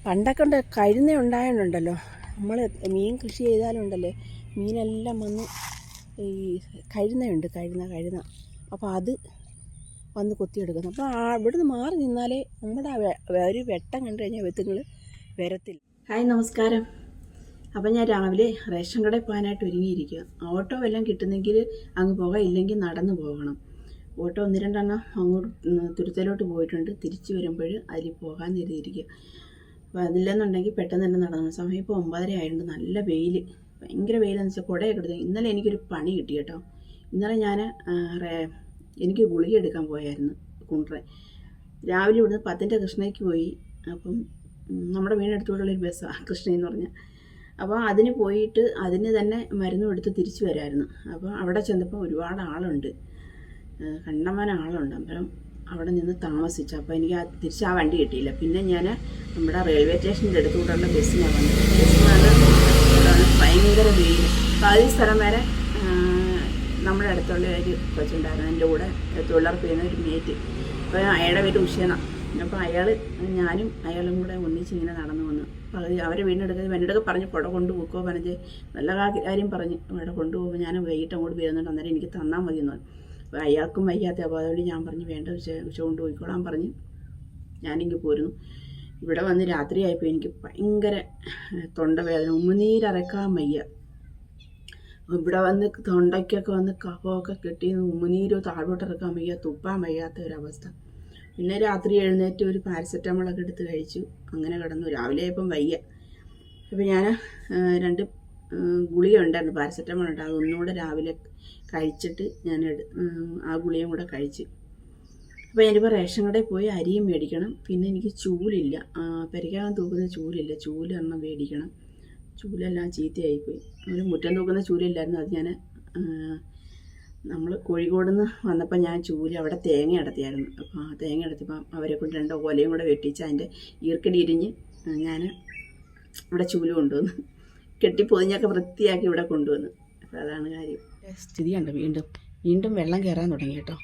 പണ്ടൊക്കെ കഴുന്ന ഉണ്ടായിട്ടുണ്ടല്ലോ, നമ്മൾ മീൻ കൃഷി ചെയ്താലുണ്ടല്ലേ, മീനെല്ലാം വന്ന് ഈ കഴുന്നയുണ്ട്, കഴുന്ന. അപ്പോൾ അത് വന്ന് കൊത്തിയെടുക്കുന്നു. അപ്പോൾ ഇവിടുന്ന് മാറി നിന്നാലേ നമ്മുടെ ഒരു വെട്ടം കണ്ടു കഴിഞ്ഞാൽ വെത്തുങ്ങൾ വരത്തില്ല. ഹായ്, നമസ്കാരം. അപ്പം ഞാൻ രാവിലെ റേഷൻ കടയിൽ പോകാനായിട്ട് ഒരുങ്ങിയിരിക്കുക. ഓട്ടോ വല്ലതും കിട്ടുന്നെങ്കിൽ അങ്ങ് പോകാം, ഇല്ലെങ്കിൽ നടന്നു പോകണം. ഓട്ടോ 1-2 അങ്ങോട്ട് തുരുത്തലോട്ട് പോയിട്ടുണ്ട്. തിരിച്ച് വരുമ്പോൾ അതിൽ പോകാൻ കരുതിയിരിക്കുക. അപ്പോൾ അതില്ലെന്നുണ്ടെങ്കിൽ പെട്ടെന്ന് തന്നെ നടന്നു. സമയം ഇപ്പോൾ 9:30 ആയതുകൊണ്ട് നല്ല വെയിൽ, ഭയങ്കര വെയിലെന്ന് വെച്ചാൽ കുടയൊക്കെ എടുത്ത്. ഇന്നലെ എനിക്കൊരു പണി കിട്ടി കേട്ടോ. ഇന്നലെ ഞാൻ എനിക്ക് ഗുളിക എടുക്കാൻ പോയായിരുന്നു കുണ്ട്രെ. രാവിലെ ഇവിടുന്ന് 10-ന്റെ കൃഷ്ണയ്ക്ക് പോയി. അപ്പം നമ്മുടെ വീടിനടുത്തുകൂടെയുള്ളൊരു ബസ്സാണ് കൃഷ്ണ എന്ന് പറഞ്ഞാൽ. അപ്പോൾ അതിന് പോയിട്ട് അതിന് തന്നെ മരുന്നും എടുത്ത് തിരിച്ചു വരാമായിരുന്നു. അപ്പോൾ അവിടെ ചെന്നപ്പോൾ ഒരുപാട് ആളുണ്ട്, കണ്ടമാനം ആളുണ്ട്. അന്നേരം അവിടെ നിന്ന് താമസിച്ചു. അപ്പോൾ എനിക്ക് തിരിച്ച് ആ വണ്ടി കിട്ടിയില്ല. പിന്നെ ഞാൻ നമ്മുടെ റെയിൽവേ സ്റ്റേഷൻ്റെ അടുത്തുകൂടെയുള്ള ബസ്സിനാണ് വന്നത്. ബസ്സിനാണ് ഭയങ്കര വെയിൽ. പാതി സ്ഥലം വരെ നമ്മുടെ അടുത്തുള്ള ഒരു കൊച്ചുണ്ടായിരുന്നു, എൻ്റെ കൂടെ തൊഴിലുറപ്പ് ചെയ്യുന്ന ഒരു മേറ്റ്. അപ്പോൾ അയാളുടെ പേര് ഉഷേന. അപ്പോൾ ഞാനും അയാളും കൂടെ ഒന്നിച്ചിങ്ങനെ നടന്നു വന്നു. പകുതി അവരെ വീടിനടുത്ത് പറഞ്ഞ് കുട കൊണ്ടുപോക്കോ പറഞ്ഞ് നല്ല കാര്യം പറഞ്ഞ് അവിടെ കൊണ്ടുപോകുമ്പോൾ ഞാൻ വൈകിട്ട് അങ്ങോട്ട് വരുന്നുണ്ട്, അന്നേരം എനിക്ക് തന്നാൽ മതി എന്ന് പറഞ്ഞു. അപ്പോൾ അയാൾക്കും വയ്യാത്ത. അപ്പോൾ അതുകൊണ്ട് ഞാൻ പറഞ്ഞു വേണ്ട, ഉച്ച കൊണ്ടുപോയിക്കോളാൻ പറഞ്ഞ് ഞാനിങ്ങ് പോരുന്നു. ഇവിടെ വന്ന് രാത്രിയായപ്പോൾ എനിക്ക് ഭയങ്കര തൊണ്ടവേദന, ഉമ്മുനീരറക്കാൻ വയ്യ. ഇവിടെ വന്ന് തൊണ്ടയ്ക്കൊക്കെ വന്ന് കഫമൊക്കെ കെട്ടി ഉമ്മുനീരോ താഴോട്ടിറക്കാൻ വയ്യ, തുപ്പാൻ വയ്യാത്ത ഒരവസ്ഥ. പിന്നെ രാത്രി എഴുന്നേറ്റ് ഒരു പാരസെറ്റമോളൊക്കെ എടുത്ത് കഴിച്ചു, അങ്ങനെ കിടന്നു. രാവിലെ ആയപ്പം വയ്യ. അപ്പോൾ ഞാൻ 2 ഗുളിക ഉണ്ടായിരുന്നു, പാരസെറ്റമോൾ ഉണ്ട്. അതൊന്നുകൂടെ രാവിലെ കഴിച്ചിട്ട് ഞാൻ ആ ഗുളികയും കൂടെ കഴിച്ച്. അപ്പോൾ ഞാനിപ്പോൾ റേഷൻ കടയിൽ പോയി അരിയും മേടിക്കണം. പിന്നെ എനിക്ക് ചൂലില്ല, പെരയ്ക്കകം തൂക്കുന്ന ചൂലില്ല, ചൂലെണ്ണം മേടിക്കണം. ചൂലെല്ലാം ചീത്തയായിപ്പോയി. ഒരു മുറ്റം തൂക്കുന്ന ചൂലില്ലായിരുന്നു, അത് ഞാൻ നമ്മൾ കോഴിക്കോട് നിന്ന് വന്നപ്പോൾ ഞാൻ ചൂല് അവിടെ തേങ്ങ അടത്തിയായിരുന്നു. അപ്പോൾ ആ തേങ്ങ അടത്തിയപ്പോൾ അവരെ കൊണ്ട് 2 ഓലയും കൂടെ വെട്ടിച്ച് അതിൻ്റെ ഈർക്കടി ഇരിഞ്ഞ് ഞാൻ ഇവിടെ ചൂല് കൊണ്ടുവന്ന് കെട്ടിപ്പൊതിഞ്ഞൊക്കെ വൃത്തിയാക്കി ഇവിടെ കൊണ്ടുവന്നു. അപ്പോൾ അതാണ് കാര്യം. സ്ഥിതിയുണ്ട്, വീണ്ടും വെള്ളം കയറാൻ തുടങ്ങി കേട്ടോ.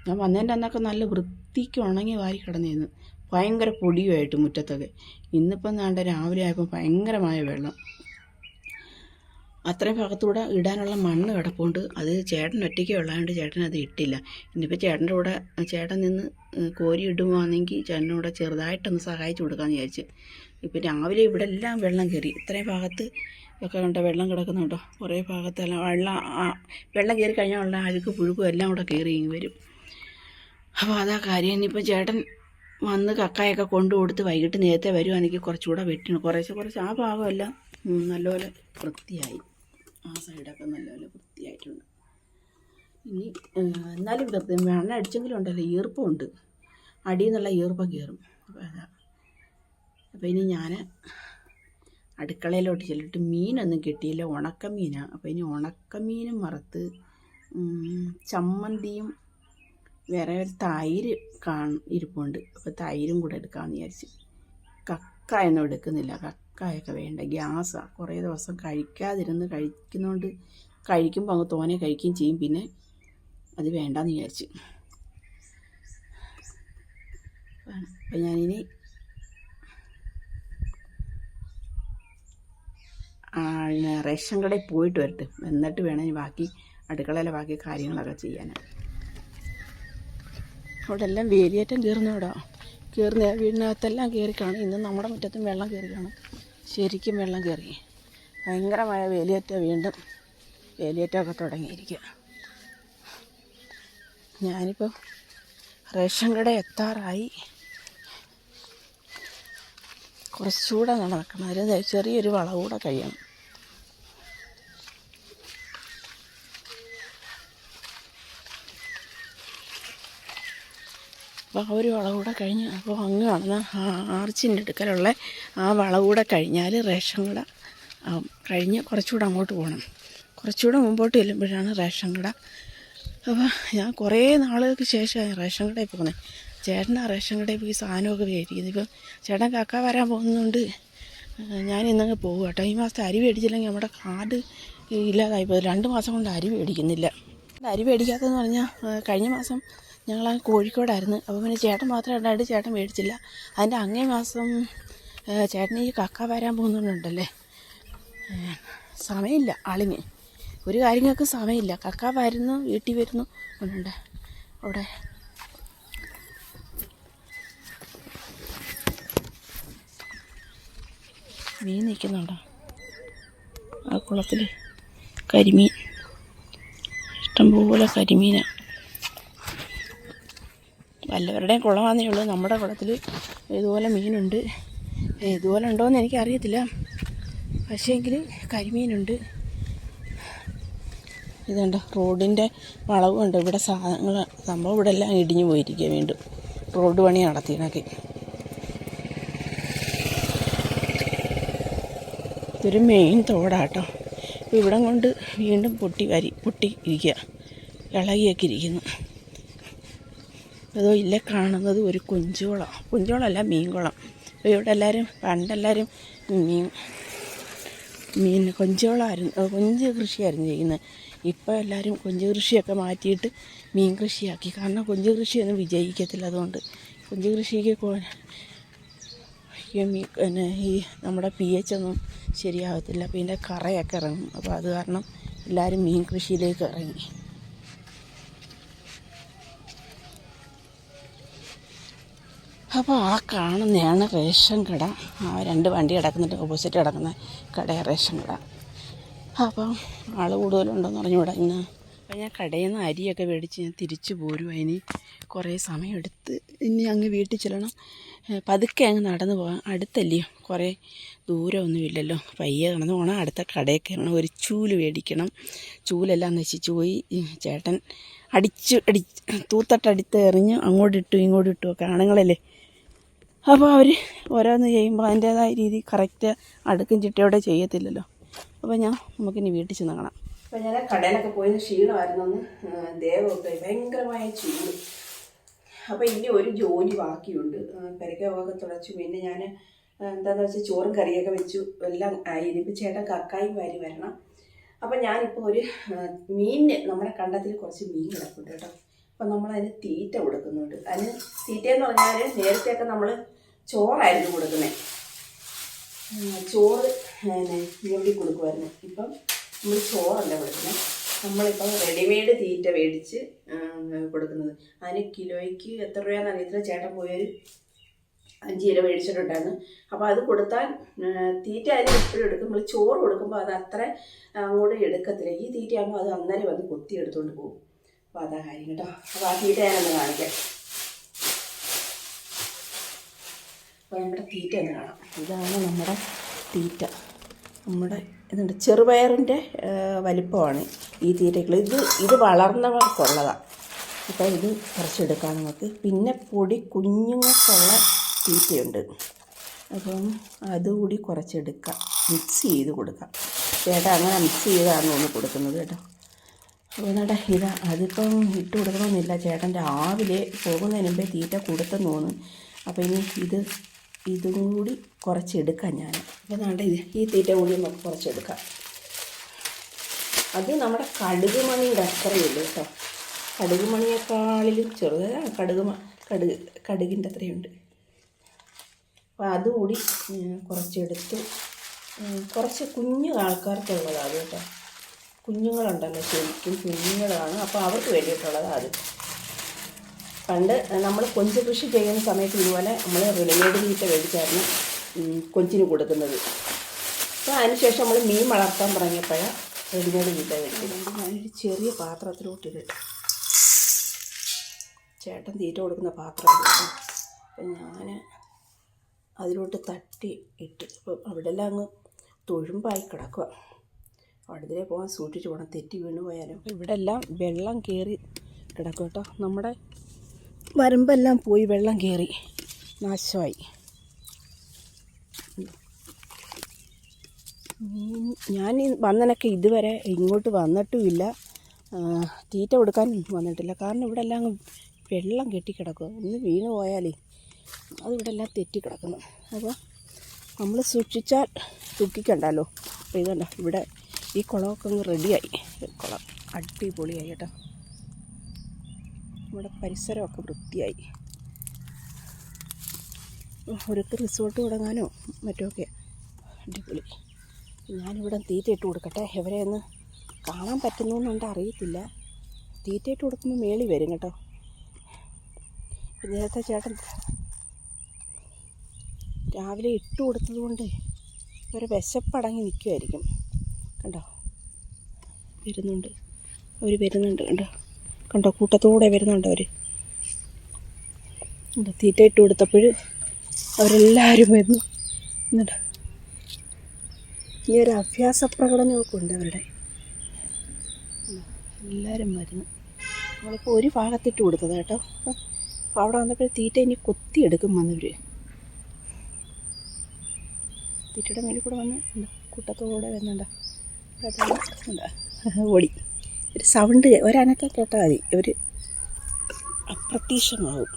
ഞാൻ വന്നതിൻ്റെ അന്നൊക്കെ നല്ല വൃത്തിക്ക് ഉണങ്ങി വാരി കിടന്നിരുന്നു, ഭയങ്കര പൊടിയുമായിട്ട് മുറ്റത്തൊക്കെ. ഇന്നിപ്പം നാണ്ട രാവിലെ ആയപ്പോൾ ഭയങ്കരമായ വെള്ളം. അത്രയും ഭാഗത്തൂടെ ഇടാനുള്ള മണ്ണ് കിടപ്പുണ്ട്. അത് ചേട്ടൻ ഒറ്റയ്ക്ക് ഉള്ളതുകൊണ്ട് ചേട്ടൻ അത് ഇട്ടില്ല. ഇനിയിപ്പോൾ ചേട്ടൻ്റെ കൂടെ ചേട്ടൻ നിന്ന് കോരി ഇടുവാണെങ്കിൽ ചേട്ടനോടെ ചെറുതായിട്ടൊന്ന് സഹായിച്ചു കൊടുക്കാമെന്ന് വിചാരിച്ച്. ഇപ്പം രാവിലെ ഇവിടെ എല്ലാം വെള്ളം കയറി. ഇത്രയും ഭാഗത്ത് ഒക്കെ കണ്ടോ വെള്ളം കിടക്കുന്നുണ്ടോ, കുറേ ഭാഗത്തെല്ലാം വെള്ളം കയറി കഴിഞ്ഞാൽ ഉള്ള അഴുക്ക് പുഴുക്കും എല്ലാം കൂടെ കയറി ഇങ്ങ് വരും. അപ്പോൾ അതാ കാര്യം. ഇനിയിപ്പോൾ ചേട്ടൻ വന്ന് കക്കായൊക്കെ കൊണ്ടു കൊടുത്ത് വൈകിട്ട് നേരത്തെ വരുവാണെങ്കിൽ കുറച്ചുകൂടെ വെട്ടണം. കുറച്ച് ആ ഭാഗമെല്ലാം നല്ലപോലെ വൃത്തിയായി, ആ സൈഡൊക്കെ നല്ലപോലെ വൃത്തിയായിട്ടുണ്ട്. ഇനി എന്നാലും വെള്ളം അടിച്ചെങ്കിലും ഉണ്ടല്ലോ, ഈർപ്പമുണ്ട്, അടിയിൽ നിന്നുള്ള ഈർപ്പം കയറും. അപ്പോൾ അതാ. അപ്പോൾ ഇനി ഞാൻ അടുക്കളയിലോട്ട് ചെല്ലിട്ട് മീനൊന്നും കിട്ടിയില്ല, ഉണക്കമീനാണ്. അപ്പോൾ ഇനി ഉണക്കമീനും വറുത്ത് ചമ്മന്തിയും വേറെ ഒരു തൈര് ഇരിപ്പുണ്ട്. അപ്പോൾ തൈരും കൂടെ എടുക്കാമെന്ന് വിചാരിച്ച്. കക്കായൊന്നും എടുക്കുന്നില്ല, കക്കായൊക്കെ വേണ്ട, ഗ്യാസാണ്. കുറേ ദിവസം കഴിക്കാതിരുന്ന് കഴിക്കുന്നതുകൊണ്ട് കഴിക്കുമ്പോൾ അങ്ങ് തോനെ കഴിക്കുകയും ചെയ്യും, പിന്നെ അത് വേണ്ടാന്ന് വിചാരിച്ച്. അപ്പം ഞാനിനി റേഷൻ കടയിൽ പോയിട്ട് വരട്ടെ, എന്നിട്ട് വേണം ഇനി ബാക്കി അടുക്കളയിലെ ബാക്കി കാര്യങ്ങളൊക്കെ ചെയ്യാൻ. അവിടെ എല്ലാം വേലിയേറ്റം കയറുന്നവിടാ, കയറുന്ന വീടിനകത്തെല്ലാം കയറി കാണും. ഇന്ന് നമ്മുടെ മുറ്റത്തും വെള്ളം കയറി കാണും, ശരിക്കും വെള്ളം കയറി. ഭയങ്കരമായ വീണ്ടും വേലിയേറ്റമൊക്കെ തുടങ്ങിയിരിക്കുക. ഞാനിപ്പോൾ റേഷൻ കട എത്താറായി. കുറച്ചുകൂടെ നടക്കണം, അതിന് ചെറിയൊരു വളവുകൂടെ കഴിയണം. അപ്പോൾ ആ ഒരു വളവുകൂടെ കഴിഞ്ഞ്, അപ്പോൾ അങ്ങ് കാണുന്ന ആർച്ചിൻ്റെ അടുക്കലുള്ള ആ വളവുകൂടെ കഴിഞ്ഞാൽ റേഷൻ കട കഴിഞ്ഞ് കുറച്ചുകൂടെ അങ്ങോട്ട് പോകണം. കുറച്ചുകൂടെ മുമ്പോട്ട് ചെല്ലുമ്പോഴാണ് റേഷൻ കട. അപ്പോൾ ഞാൻ കുറേ നാളുകൾക്ക് ശേഷമാണ് റേഷൻ കടയിൽ പോകുന്നത്. ചേട്ടനാ റേഷൻ കടയിൽ പോയി സാധനമൊക്കെ മേടിക്കുന്നത്. ഇപ്പോൾ ചേട്ടൻ കക്ക വരാൻ പോകുന്നതുകൊണ്ട് ഞാൻ ഇന്നങ്ങ് പോകും കേട്ടോ. ഈ മാസത്തെ അരി മേടിച്ചില്ലെങ്കിൽ നമ്മുടെ കാർഡ് ഇല്ലാതായിപ്പോൾ 2 മാസം കൊണ്ട് അരി മേടിക്കുന്നില്ല. അരി മേടിക്കാത്തതെന്ന് പറഞ്ഞാൽ കഴിഞ്ഞ മാസം ഞങ്ങൾ കോഴിക്കോടായിരുന്നു. അപ്പോൾ പിന്നെ ചേട്ടൻ മാത്രം ഉണ്ടായിട്ട് ചേട്ടൻ മേടിച്ചില്ല. അതിൻ്റെ അങ്ങേ മാസം ചേട്ടന് ഈ കക്ക വരാൻ പോകുന്നുണ്ടല്ലേ, സമയമില്ല ആളിന്, ഒരു കാര്യങ്ങൾക്ക് സമയമില്ല. കക്ക വരുന്നു, വീട്ടിൽ വരുന്നു ഉണ്ട്. അവിടെ മീൻ നിൽക്കുന്നുണ്ടോ ആ കുളത്തിൽ? കരിമീൻ, ഇഷ്ടംപോലെ കരിമീനാണ്. വല്ലവരുടെയും കുളമാണെന്നേ ഉള്ളൂ. നമ്മുടെ കുളത്തിൽ ഇതുപോലെ മീനുണ്ട്. ഇതുപോലെ ഉണ്ടോയെന്ന് എനിക്കറിയത്തില്ല, പക്ഷേങ്കിൽ കരിമീനുണ്ട്. ഇതുണ്ട് റോഡിൻ്റെ വളവുണ്ട്. ഇവിടെ സാധനങ്ങൾ സംഭവം ഇവിടെ എല്ലാം ഇടിഞ്ഞു പോയിരിക്കുക. വീണ്ടും റോഡ് പണി നടത്തിയതൊക്കെ. ഇതൊരു മെയിൻ തോടാട്ടോ. ഇവിടം കൊണ്ട് വീണ്ടും പൊട്ടി ഇരിക്കുക, ഇളകിയൊക്കെ ഇരിക്കുന്നു. അതോ ഇല്ല കാണുന്നത് ഒരു കുഞ്ചോളമല്ല മീൻകുളം. അപ്പോൾ ഇവിടെ പണ്ടെല്ലാവരും മീൻ കൊഞ്ച് കൃഷിയായിരുന്നു ചെയ്യുന്നത്. ഇപ്പോൾ എല്ലാവരും കൊഞ്ച് കൃഷിയൊക്കെ മാറ്റിയിട്ട് മീൻ കൃഷിയാക്കി. കാരണം കൊഞ്ച് കൃഷിയൊന്നും വിജയിക്കത്തില്ല. അതുകൊണ്ട് കൊഞ്ച് കൃഷിക്ക് പിന്നെ ഈ നമ്മുടെ pH ഒന്നും ശരിയാകത്തില്ല. പിന്നെ കറയൊക്കെ ഇറങ്ങും. അപ്പോൾ അത് കാരണം എല്ലാവരും മീൻ കൃഷിയിലേക്ക് ഇറങ്ങി. അപ്പോൾ ആ കാണുന്നതാണ് റേഷൻ കട. ആ 2 വണ്ടി കിടക്കുന്നുണ്ട്, ഓപ്പോസിറ്റ് കിടക്കുന്ന കടയാണ് റേഷൻ കട. അപ്പം ആൾ കൂടുതലുണ്ടോയെന്ന് പറഞ്ഞുകൂടാ ഇന്ന്. അപ്പം ഞാൻ കടയിൽ നിന്ന് അരിയൊക്കെ മേടിച്ച് ഞാൻ തിരിച്ചു പോരും. അതിന് കുറേ സമയമെടുത്ത് ഇനി അങ്ങ് വീട്ടിൽ ചെല്ലണം. പതുക്കെ അങ്ങ് നടന്നു പോകാം, അടുത്തല്ലയോ, കുറേ ദൂരമൊന്നുമില്ലല്ലോ. പയ്യെ നടന്നു പോകണം. അടുത്ത കടയിൽ കയറണം, ഒരു ചൂല് മേടിക്കണം. ചൂലെല്ലാം നശിച്ചു പോയി. ചേട്ടൻ തൂത്തട്ടടിത്ത് എറിഞ്ഞ് അങ്ങോട്ടിട്ടു ഇങ്ങോട്ടിട്ടു ഒക്കെ ആണുങ്ങളല്ലേ. അപ്പോൾ അവർ ഓരോന്ന് ചെയ്യുമ്പോൾ അതിൻ്റേതായ രീതി കറക്റ്റ് അടുക്കും ചിട്ടയോടെ ചെയ്യത്തില്ലല്ലോ. അപ്പോൾ നമുക്കിനി വീട്ടിൽ ചെന്ന് കാണാം. അപ്പോൾ ഞാൻ കടയിലൊക്കെ പോയി ക്ഷീണമായിരുന്നു. ഒന്ന് ദേഹമൊക്കെ ഭയങ്കരമായ ചൂട്. അപ്പോൾ ഇനി ഒരു ജോലി ബാക്കിയുണ്ട്. പെരക്കൊക്കെ തുടച്ചു. പിന്നെ ഞാൻ എന്താണെന്ന് വെച്ചാൽ ചോറും കറിയൊക്കെ വെച്ചു, എല്ലാം ആയി. ഇനിയിപ്പോൾ ചേട്ടൻ കക്കായും വാരി വരണം. അപ്പം ഞാനിപ്പോൾ ഒരു മീനിന് നമ്മുടെ കണ്ടത്തിൽ കുറച്ച് മീൻ കിടക്കുന്നുണ്ട് കേട്ടോ. അപ്പം നമ്മളതിന് തീറ്റ കൊടുക്കുന്നുണ്ട്. അതിന് തീറ്റയെന്ന് പറഞ്ഞാൽ നേരത്തെയൊക്കെ നമ്മൾ ചോറായിരുന്നു കൊടുക്കുന്നത്. ചോറ് ഞെണ്ടി കൊടുക്കുമായിരുന്നു. ഇപ്പം നമ്മൾ ചോറല്ല കൊടുക്കുന്നത്. നമ്മളിപ്പോൾ റെഡിമെയ്ഡ് തീറ്റ മേടിച്ച് കൊടുക്കുന്നത്. അതിന് കിലോയ്ക്ക് എത്ര രൂപയാണെന്ന് അറിയത്തില്ല. ചേട്ടൻ പോയൊരു 5 കിലോ മേടിച്ചിട്ടുണ്ടായിരുന്നു. അപ്പോൾ അത് കൊടുത്താൽ തീറ്റ അതിന് എപ്പോഴും എടുക്കും. നമ്മൾ ചോറ് കൊടുക്കുമ്പോൾ അത് അത്ര അങ്ങോട്ട് എടുക്കത്തില്ല. ഈ തീറ്റയാകുമ്പോൾ അത് അന്നേരം വന്ന് കൊത്തി എടുത്തുകൊണ്ട് പോകും. അപ്പോൾ അതാ കാര്യം കേട്ടോ. അപ്പോൾ ആ തീറ്റ ഞാനൊന്ന് കാണിക്കാം. അപ്പോൾ നമ്മുടെ തീറ്റ ഒന്ന് കാണാം. ഇതാണ് നമ്മുടെ തീറ്റ. നമ്മുടെ ഇതുണ്ട്, ചെറുപയറിൻ്റെ വലിപ്പമാണ് ഈ തീറ്റകൾ. ഇത് വളർന്നവർക്കുള്ളതാണ്. അപ്പോൾ ഇത് കുറച്ചെടുക്കാം നമുക്ക്. പിന്നെ കുഞ്ഞുങ്ങൾക്കുള്ള തീറ്റയുണ്ട്. അപ്പം അതുകൂടി കുറച്ചെടുക്കാം, മിക്സ് ചെയ്ത് കൊടുക്കാം. ചേട്ടാ അങ്ങനെ മിക്സ് ചെയ്താണ് ഒന്ന് കൊടുക്കുന്നത് കേട്ടോ. അപ്പോൾ അതിപ്പം ഇട്ട് കൊടുക്കണമെന്നില്ല. ചേട്ടൻ രാവിലെ പോകുന്നതിന് മുമ്പേ തീറ്റ കൊടുത്തെന്ന് തോന്നുന്നു. അപ്പോൾ ഇനി ഇതും കൂടി കുറച്ചെടുക്കാം ഞാൻ. അപ്പോൾ ഈ തീറ്റ കൂടി നമുക്ക് കുറച്ചെടുക്കാം. അത് നമ്മുടെ കടുകുമണിയുടെ അത്രയുള്ളൂ കേട്ടോ. കടുകുമണിയേക്കാളിലും ചെറുതാണ് കടുകിൻ്റെ അത്രയുണ്ട്. അപ്പോൾ അതുകൂടി കുറച്ചെടുത്ത് കുറച്ച് കുഞ്ഞു ആൾക്കാർക്കുള്ളതാണ് കേട്ടോ. കുഞ്ഞുങ്ങളുണ്ടല്ലോ, ശരിക്കും കുഞ്ഞുങ്ങളാണ്. അപ്പോൾ അവർക്ക് വേണ്ടിയിട്ടുള്ളതാണ് അത്. പണ്ട് നമ്മൾ കൊഞ്ച് കൃഷി ചെയ്യുന്ന സമയത്ത് ഇതുപോലെ നമ്മൾ റെഡിമെയ്ഡ് തീറ്റ മേടിച്ചായിരുന്നു കൊഞ്ചിന് കൊടുക്കുന്നത്. അപ്പോൾ അതിനുശേഷം നമ്മൾ മീൻ വളർത്താൻ തുടങ്ങിയപ്പോഴാണ് റെഡിമെയ്ഡ് തീറ്റ മേടിക്കുന്നത്. ഞാനൊരു ചെറിയ പാത്രത്തിലോട്ടിട്ട് ചേട്ടൻ തീറ്റ കൊടുക്കുന്ന പാത്രം. അപ്പം ഞാൻ അതിലോട്ട് തട്ടി ഇട്ട്. അപ്പോൾ അവിടെ എല്ലാം അങ്ങ് തൊഴുമ്പായി കിടക്കുക. അടുത്തിലേ പോകാൻ സൂക്ഷിച്ച് പോകണം, തെറ്റി വീണ് പോയാലും. ഇവിടെ എല്ലാം വെള്ളം കയറി കിടക്കും കേട്ടോ. നമ്മുടെ വരമ്പെല്ലാം പോയി വെള്ളം കയറി നാശമായി. ഞാൻ വന്നതിനൊക്കെ ഇതുവരെ ഇങ്ങോട്ട് വന്നിട്ടുമില്ല, തീറ്റ കൊടുക്കാൻ വന്നിട്ടില്ല. കാരണം ഇവിടെ എല്ലാം വെള്ളം കെട്ടിക്കിടക്കുക. ഒന്ന് വീണ് പോയാലേ അതിവിടെ എല്ലാം തെറ്റിക്കിടക്കുന്നു. അപ്പോൾ നമ്മൾ സൂക്ഷിച്ചാൽ ദുഃഖിക്കണ്ടല്ലോ. അപ്പോൾ ഇതുണ്ടോ, ഇവിടെ ഈ കുളമൊക്കെ അങ്ങ് റെഡിയായി. കുളം അടിപൊളിയായി കേട്ടോ. നമ്മുടെ പരിസരമൊക്കെ വൃത്തിയായി. അവർക്ക് റിസോർട്ട് തുടങ്ങാനോ മറ്റൊക്കെ അടിപൊളി. ഞാനിവിടെ തീറ്റ ഇട്ട് കൊടുക്കട്ടെ. ഇവരെ ഒന്ന് കാണാൻ പറ്റുന്നുണ്ട് അറിയത്തില്ല. തീറ്റ ഇട്ട് കൊടുക്കുമ്പോൾ മേളി വരും കേട്ടോ. നേരത്തെ ചേട്ടൻ രാവിലെ ഇട്ട് കൊടുത്തത് കൊണ്ട് ഒരു വിശപ്പടങ്ങി നിൽക്കുമായിരിക്കും. കണ്ടോ വരുന്നുണ്ട്, അവർ വരുന്നുണ്ട്. കണ്ടോ കൂട്ടത്തോടെ വരുന്നുണ്ട് അവർ. തീറ്റ ഇട്ട് കൊടുത്തപ്പോൾ അവരെല്ലാവരും വരുന്നു. എന്നിട്ട് ഈ ഒരു അഭ്യാസ പ്രകടനമൊക്കെ ഉണ്ട് അവരുടെ. എല്ലാവരും വരുന്നു. നമ്മളിപ്പോൾ ഒരു ഭാഗത്തിട്ട് കൊടുത്തത് കേട്ടോ. അപ്പോൾ അവിടെ വന്നപ്പോൾ തീറ്റ ഇനി കൊത്തിയെടുക്കും വന്നവർ. തീറ്റയുടെ മേലിൽ കൂടെ വന്ന് കൂട്ടത്തോടെ വരുന്നുണ്ട്. ഓടി ഒരു സൗണ്ട് ഒരനക്കം കേട്ടാൽ മതി, ഇവർ അപ്രത്യക്ഷമാവും.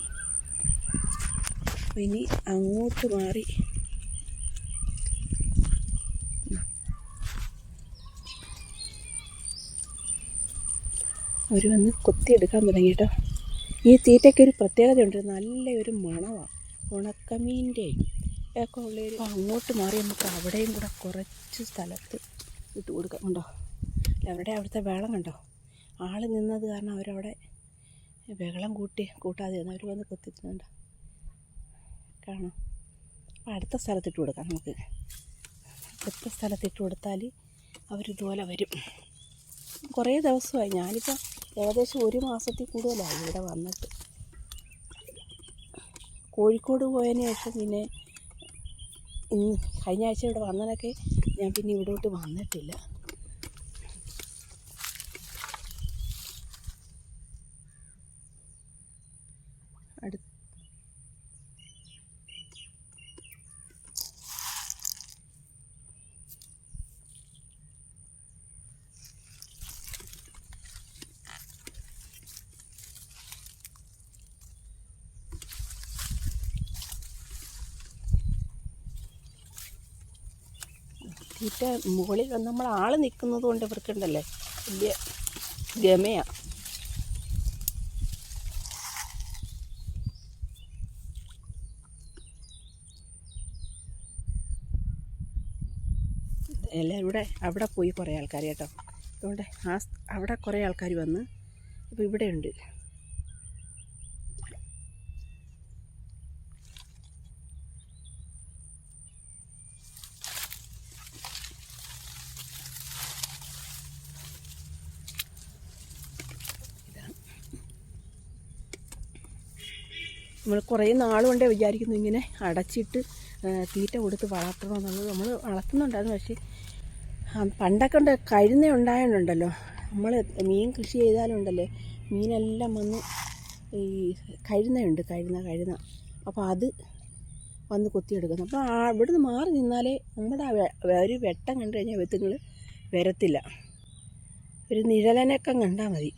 അപ്പോൾ ഇനി അങ്ങോട്ട് മാറി അവർ വന്ന് കൊത്തിയെടുക്കാൻ തുടങ്ങി കേട്ടോ. ഈ തീറ്റയ്ക്കൊരു പ്രത്യേകതയുണ്ട്, നല്ലൊരു മണമാണ്. ഉണക്കമീൻ്റെ ഒക്കെ ഉള്ളൊരു. അങ്ങോട്ട് മാറി നമുക്ക് അവിടെയും കൂടെ കുറച്ച് സ്ഥലത്ത് ഇട്ട് കൊടുക്കാം. കണ്ടോ അവിടുത്തെ വെള്ളം കണ്ടോ. ആൾ നിന്നത് കാരണം അവരവിടെ വെള്ളം കൂട്ടാതെ വന്നു. അവർ വന്ന് കൊത്തിട്ടുണ്ടോ കാണാം. അപ്പോൾ അടുത്ത സ്ഥലത്തിട്ട് കൊടുക്കാം നമുക്ക്. അടുത്ത സ്ഥലത്തിട്ട് കൊടുത്താൽ അവരിതുപോലെ വരും. കുറേ ദിവസമായി, ഞാനിപ്പോൾ ഏകദേശം 1 മാസത്തിൽ കൂടുതലായി ഇവിടെ വന്നിട്ട്. കോഴിക്കോട് പോയതിന് ശേഷം പിന്നെ കഴിഞ്ഞ ആഴ്ച ഇവിടെ വന്നതൊക്കെ ഞാൻ പിന്നെ ഇവിടോട്ട് വന്നിട്ടില്ല. തീറ്റ മുകളിൽ നമ്മൾ ആൾ നിൽക്കുന്നത് കൊണ്ട് ഇവർക്കുണ്ടല്ലേ വലിയ ഗമയാണ്. എല്ലാവരും ഇവിടെ അവിടെ പോയി കുറേ ആൾക്കാർ കേട്ടോ. അതുകൊണ്ട് അവിടെ കുറേ ആൾക്കാർ വന്ന് അപ്പോൾ ഇവിടെ ഉണ്ട്. നമ്മൾ കുറേ നാളുകൊണ്ടേ വിചാരിക്കുന്നു ഇങ്ങനെ അടച്ചിട്ട് തീറ്റ കൊടുത്ത് വളർത്തണമെന്നുള്ളത്. നമ്മൾ വളർത്തുന്നുണ്ടായിരുന്നു, പക്ഷേ പണ്ടൊക്കെ കഴുത ഉണ്ടായിട്ടുണ്ടല്ലോ. നമ്മൾ മീൻ കൃഷി ചെയ്താലുണ്ടല്ലേ മീനെല്ലാം വന്ന് ഈ കഴുതയുണ്ട്, കഴുത. അപ്പോൾ അത് വന്ന് കൊത്തിയെടുക്കുന്നു. അപ്പോൾ ഇവിടുന്ന് മാറി നിന്നാലേ നമ്മുടെ ഒരു വെട്ടം കണ്ടു കഴിഞ്ഞാൽ വെത്തുങ്ങൾ വരത്തില്ല. ഒരു നിഴലനക്കം കണ്ടാൽ മതി.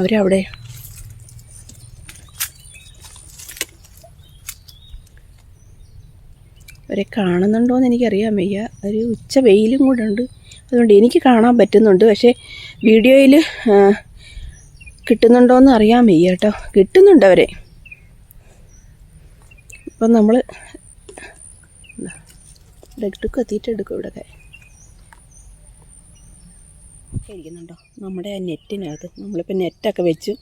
അവരവിടെ അവരെ കാണുന്നുണ്ടോയെന്ന് എനിക്കറിയാൻ വയ്യ. ഒരു ഉച്ച വെയിലും കൂടെ ഉണ്ട്, അതുകൊണ്ട് എനിക്ക് കാണാൻ പറ്റുന്നുണ്ട്. പക്ഷേ വീഡിയോയിൽ കിട്ടുന്നുണ്ടോയെന്ന് അറിയാൻ വയ്യ കേട്ടോ. കിട്ടുന്നുണ്ട് അവരെ. അപ്പം നമ്മൾ എടുക്കും, തീറ്റ എടുക്കും. ഇവിടെയൊക്കെ ഇരിക്കുന്നുണ്ടോ നമ്മുടെ ആ നെറ്റിനകത്ത്. നമ്മളിപ്പോൾ നെറ്റൊക്കെ വെച്ച്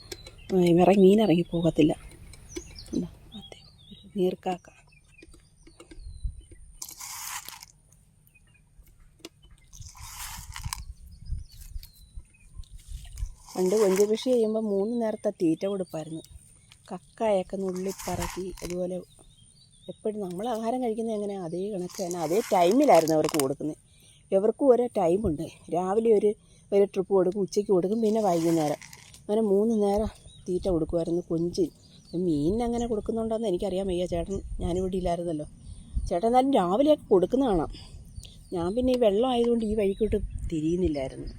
മീനിറങ്ങി പോകത്തില്ല. നീർക്കാക്ക പണ്ട് കൊഞ്ച് കൃഷി ചെയ്യുമ്പോൾ 3 നേരത്തെ തീറ്റ കൊടുപ്പായിരുന്നു. കക്കായൊക്കെ നുള്ളിപ്പറക്കി അതുപോലെ എപ്പോഴും നമ്മൾ ആഹാരം കഴിക്കുന്നത് എങ്ങനെയാണ് അതേ കണക്ക് തന്നെ അതേ ടൈമിലായിരുന്നു അവർക്ക് കൊടുക്കുന്നത്. എവർക്കും ഓരോ ടൈമുണ്ട്. രാവിലെ ഒരു ട്രിപ്പ് കൊടുക്കും, ഉച്ചയ്ക്ക് കൊടുക്കും, പിന്നെ വൈകുന്നേരം. അങ്ങനെ 3 നേരം തീറ്റ കൊടുക്കുമായിരുന്നു കൊഞ്ച്. മീനിന് അങ്ങനെ കൊടുക്കുന്നുണ്ടോയെന്ന് എനിക്കറിയാൻ വയ്യ. ചേട്ടൻ ഞാനിവിടെ ഇല്ലായിരുന്നല്ലോ. ചേട്ടൻ എന്നാലും രാവിലെയൊക്കെ കൊടുക്കുന്ന കാണാം. ഞാൻ പിന്നെ ഈ വെള്ളം ആയതുകൊണ്ട് ഈ വഴിക്കോട്ട് തിരിയുന്നില്ലായിരുന്നു.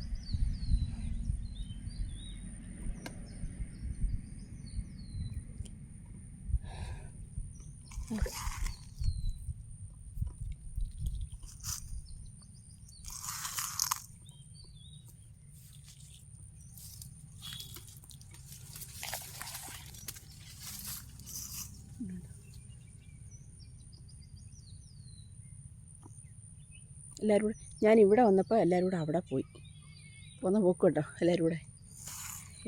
എല്ലാവരും കൂടെ ഞാൻ ഇവിടെ വന്നപ്പോൾ എല്ലാവരും കൂടെ അവിടെ പോയി. ഒന്ന് പോക്കുണ്ടോ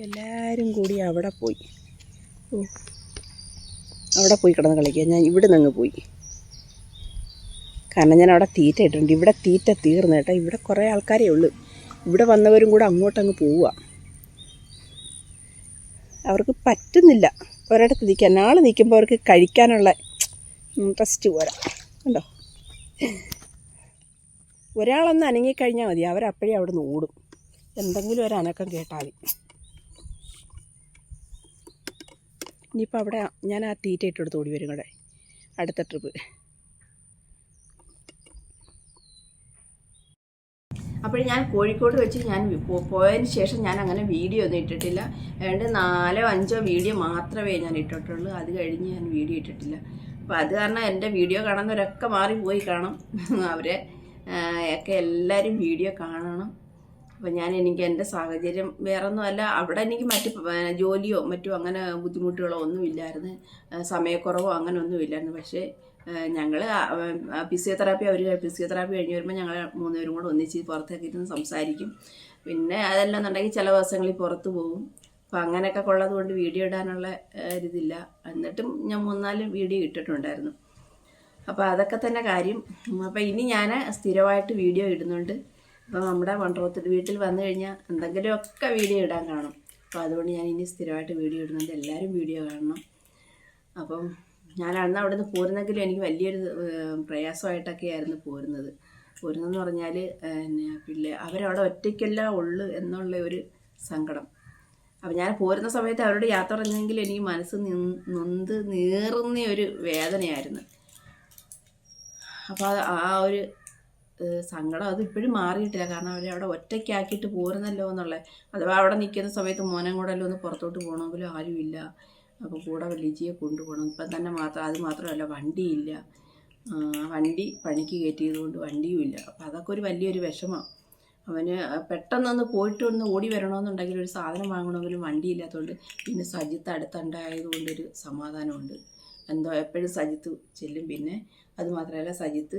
എല്ലാവരും കൂടി അവിടെ പോയി. അവിടെ പോയി കിടന്ന് കളിക്കുക. ഞാൻ ഇവിടെ നിന്ന് പോയി. കാരണം ഞാൻ അവിടെ തീറ്റ ഇട്ടിട്ടുണ്ട്. ഇവിടെ തീറ്റ തീർന്നു കേട്ടോ. ഇവിടെ കുറേ ആൾക്കാരേ ഉള്ളൂ. ഇവിടെ വന്നവരും കൂടെ അങ്ങോട്ടങ്ങ് പോവുക. അവർക്ക് പറ്റുന്നില്ല ഒരിടത്ത് നിൽക്കാൻ. നാളെ നിൽക്കുമ്പോൾ അവർക്ക് കഴിക്കാനുള്ള ഇൻട്രസ്റ്റ് പോരാ. ഉണ്ടോ? ഒരാളൊന്ന് അനങ്ങിക്കഴിഞ്ഞാൽ മതി, അവരപ്പോഴേ അവിടെ നിന്ന് ഓടും. എന്തെങ്കിലും ഒരു അനക്കം കേട്ടാൽ മതി. ഇനിയിപ്പോൾ അവിടെ ഞാൻ ആ തീറ്റ ഇട്ടെടുത്ത് ഓടി വരും കൂടെ അടുത്ത ട്രിപ്പ്. അപ്പോൾ ഞാൻ കോഴിക്കോട് വെച്ച് ഞാൻ പോയതിന് ശേഷം ഞാൻ അങ്ങനെ വീഡിയോ ഒന്നും ഇട്ടിട്ടില്ല. ഏതാണ്ട് 4-5 വീഡിയോ മാത്രമേ ഞാൻ ഇട്ടിട്ടുള്ളൂ. അത് കഴിഞ്ഞ് ഞാൻ വീഡിയോ ഇട്ടിട്ടില്ല. അപ്പോൾ അത് കാരണം എൻ്റെ വീഡിയോ കാണുന്നവരൊക്കെ മാറിപ്പോയി കാണും. അവരെ ഒക്കെ എല്ലാവരും വീഡിയോ കാണണം. അപ്പോൾ എനിക്ക് എൻ്റെ സാഹചര്യം വേറൊന്നുമല്ല. അവിടെ എനിക്ക് മറ്റ് ജോലിയോ മറ്റോ അങ്ങനെ ബുദ്ധിമുട്ടുകളോ ഒന്നുമില്ലായിരുന്നു. സമയക്കുറവോ അങ്ങനെ ഒന്നുമില്ലായിരുന്നു. പക്ഷേ ഞങ്ങൾ ഫിസിയോതെറാപ്പി കഴിഞ്ഞ് വരുമ്പോൾ ഞങ്ങൾ 3 പേരും കൂടെ ഒന്നിച്ച് പുറത്തേക്ക് ഇരുന്ന് സംസാരിക്കും. പിന്നെ അതല്ലെന്നുണ്ടെങ്കിൽ ചില ദിവസങ്ങളിൽ പുറത്ത് പോകും. അപ്പോൾ അങ്ങനെയൊക്കെ ഉള്ളത് കൊണ്ട് വീഡിയോ ഇടാനുള്ള ഒരിതില്ല. എന്നിട്ടും ഞാൻ 3-4 വീഡിയോ ഇട്ടിട്ടുണ്ടായിരുന്നു. അപ്പോൾ അതൊക്കെ തന്നെ കാര്യം. അപ്പോൾ ഇനി ഞാൻ സ്ഥിരമായിട്ട് വീഡിയോ ഇടുന്നുണ്ട്. അപ്പോൾ നമ്മുടെ വണ്ടറോത്തിൽ വീട്ടിൽ വന്നു കഴിഞ്ഞാൽ എന്തെങ്കിലുമൊക്കെ വീഡിയോ ഇടാൻ കാണും. അപ്പോൾ അതുകൊണ്ട് ഞാൻ ഇനി സ്ഥിരമായിട്ട് വീഡിയോ ഇടുന്നുണ്ട്. എല്ലാവരും വീഡിയോ കാണണം. അപ്പം ഞാൻ അന്ന് അവിടെ നിന്ന് പോരുന്നെങ്കിലും എനിക്ക് വലിയൊരു പ്രയാസമായിട്ടൊക്കെ ആയിരുന്നു പോരുന്നതെന്ന് പറഞ്ഞാൽ അവരവിടെ ഒറ്റയ്ക്കല്ല ഉള്ളു എന്നുള്ള ഒരു സങ്കടം. അപ്പം ഞാൻ പോരുന്ന സമയത്ത് അവരോട് യാത്ര പറഞ്ഞെങ്കിൽ എനിക്ക് മനസ്സ് നൊന്ത് നീറുന്ന ഒരു വേദനയായിരുന്നു. അപ്പോൾ ആ ഒരു സങ്കടം അത് ഇപ്പോഴും മാറിയിട്ടില്ല. കാരണം അവരവിടെ ഒറ്റയ്ക്കാക്കിയിട്ട് പോരുന്നല്ലോ എന്നുള്ള. അഥവാ അവിടെ നിൽക്കുന്ന സമയത്ത് മോനം കൂടെ ഒന്ന് പുറത്തോട്ട് പോകണമെങ്കിലും ആരുമില്ല. അപ്പോൾ കൂടെ ലിജിയെ കൊണ്ടുപോകണം. ഇപ്പം തന്നെ അത് മാത്രമല്ല, വണ്ടിയില്ല. വണ്ടി പണിക്ക് കയറ്റിയതുകൊണ്ട് വണ്ടിയുമില്ല. അപ്പോൾ അതൊക്കെ ഒരു വലിയൊരു വിഷമമാണ്. അവന് പെട്ടെന്നൊന്ന് പോയിട്ടൊന്ന് ഓടി വരണമെന്നുണ്ടെങ്കിൽ ഒരു സാധനം വാങ്ങണമെങ്കിലും വണ്ടിയില്ലാത്തതുകൊണ്ട് പിന്നെ സജിത്ത് അടുത്തുണ്ടായതുകൊണ്ടൊരു സമാധാനമുണ്ട്. എന്തോ എപ്പോഴും സജിത്ത് ചെല്ലും. പിന്നെ അതുമാത്രമല്ല, സജിത്ത്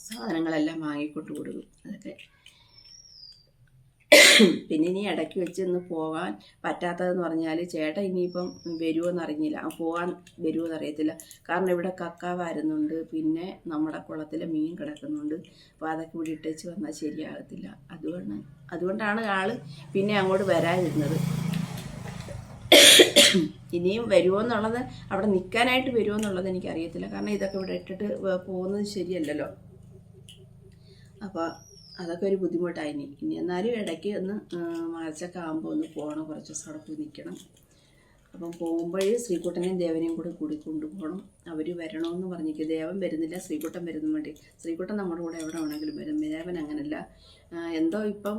സാധനങ്ങളെല്ലാം വാങ്ങിക്കൊണ്ട് കൊടുക്കും. അതൊക്കെ പിന്നെ ഇനി ഇടയ്ക്ക് വെച്ച് ഇന്ന് പോകാൻ പറ്റാത്തതെന്ന് പറഞ്ഞാൽ ചേട്ടൻ ഇനിയിപ്പം വരുമോയെന്ന് അറിഞ്ഞില്ല. പോകാൻ വരുമോയെന്ന് അറിയത്തില്ല. കാരണം ഇവിടെ കക്ക വരുന്നുണ്ട്. പിന്നെ നമ്മുടെ കുളത്തിലെ മീൻ കിടക്കുന്നുണ്ട്. അപ്പോൾ അതൊക്കെ ഇവിടെ ഇട്ടേച്ച് വന്നാൽ ശരിയാകത്തില്ല. അതുകൊണ്ടാണ് ആൾ പിന്നെ അങ്ങോട്ട് വരാതിരുന്നത്. ഇനിയും വരുമോ എന്നുള്ളത്, അവിടെ നിൽക്കാനായിട്ട് വരുമോ എന്നുള്ളത് എനിക്കറിയത്തില്ല. കാരണം ഇതൊക്കെ ഇവിടെ ഇട്ടിട്ട് പോകുന്നത് ശരിയല്ലല്ലോ. അപ്പോൾ അതൊക്കെ ഒരു ബുദ്ധിമുട്ടായി. ഇനി എന്നാലും ഇടയ്ക്ക് ഒന്ന് മാർച്ചൊക്കെ ആകുമ്പോൾ ഒന്ന് പോകണം. കുറച്ച് ദിവസം അവിടെ പോയി നിൽക്കണം. അപ്പം പോകുമ്പോഴേ ശ്രീകുട്ടനെയും ദേവനെയും കൂടി കൊണ്ടുപോകണം. അവർ വരണമെന്ന് പറഞ്ഞിരിക്കും. ദേവൻ വരുന്നില്ല, ശ്രീകുട്ടൻ വരുന്ന വേണ്ടി. ശ്രീകുട്ടൻ നമ്മുടെ കൂടെ എവിടെ വേണമെങ്കിലും വരും. ദേവൻ അങ്ങനല്ല. എന്തോ ഇപ്പം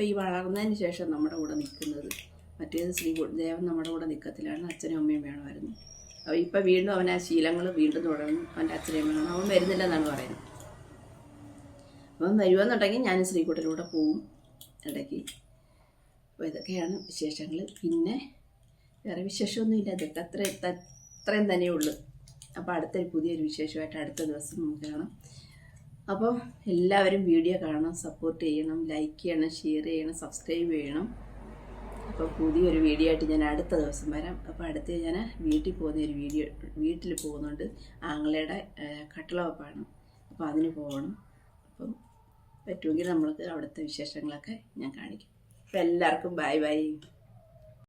ഈ വളർന്നതിന് ശേഷം നമ്മുടെ കൂടെ നിൽക്കുന്നത്. മറ്റേത് ദേവൻ നമ്മുടെ കൂടെ നിൽക്കത്തിലാണ്. അച്ഛനും അമ്മയും വേണമായിരുന്നു. ഇപ്പം വീണ്ടും അവൻ ആ ശീലങ്ങൾ വീണ്ടും തുടർന്നു. അവൻ്റെ അച്ഛനെയും വേണം. അവൻ വരുന്നില്ലെന്നാണ് പറയുന്നത്. അപ്പം വരുമെന്നുണ്ടെങ്കിൽ ഞാൻ ശ്രീകുട്ടനൂടെ പോവും ഇടയ്ക്ക്. അപ്പോൾ ഇതൊക്കെയാണ് വിശേഷങ്ങൾ. പിന്നെ വേറെ വിശേഷമൊന്നുമില്ല. ഇതൊക്കെ അത്രയും തന്നെ ഉള്ളൂ. അപ്പോൾ അടുത്തൊരു പുതിയൊരു വിശേഷമായിട്ട് അടുത്ത ദിവസം നമുക്ക് കാണാം. അപ്പോൾ എല്ലാവരും വീഡിയോ കാണണം, സപ്പോർട്ട് ചെയ്യണം, ലൈക്ക് ചെയ്യണം, ഷെയർ ചെയ്യണം, സബ്സ്ക്രൈബ് ചെയ്യണം. അപ്പോൾ പുതിയൊരു വീഡിയോ ആയിട്ട് ഞാൻ അടുത്ത ദിവസം വരാം. അപ്പോൾ അടുത്ത് ഞാൻ വീട്ടിൽ പോകുന്നുണ്ട്. ആങ്ങളയുടെ കട്ടിളവെപ്പാണ്. അപ്പോൾ അതിന് പോകണം. അപ്പം പറ്റുമെങ്കിൽ നമ്മൾക്ക് അവിടുത്തെ വിശേഷങ്ങളൊക്കെ ഞാൻ കാണിക്കും. അപ്പോൾ എല്ലാവർക്കും ബൈ.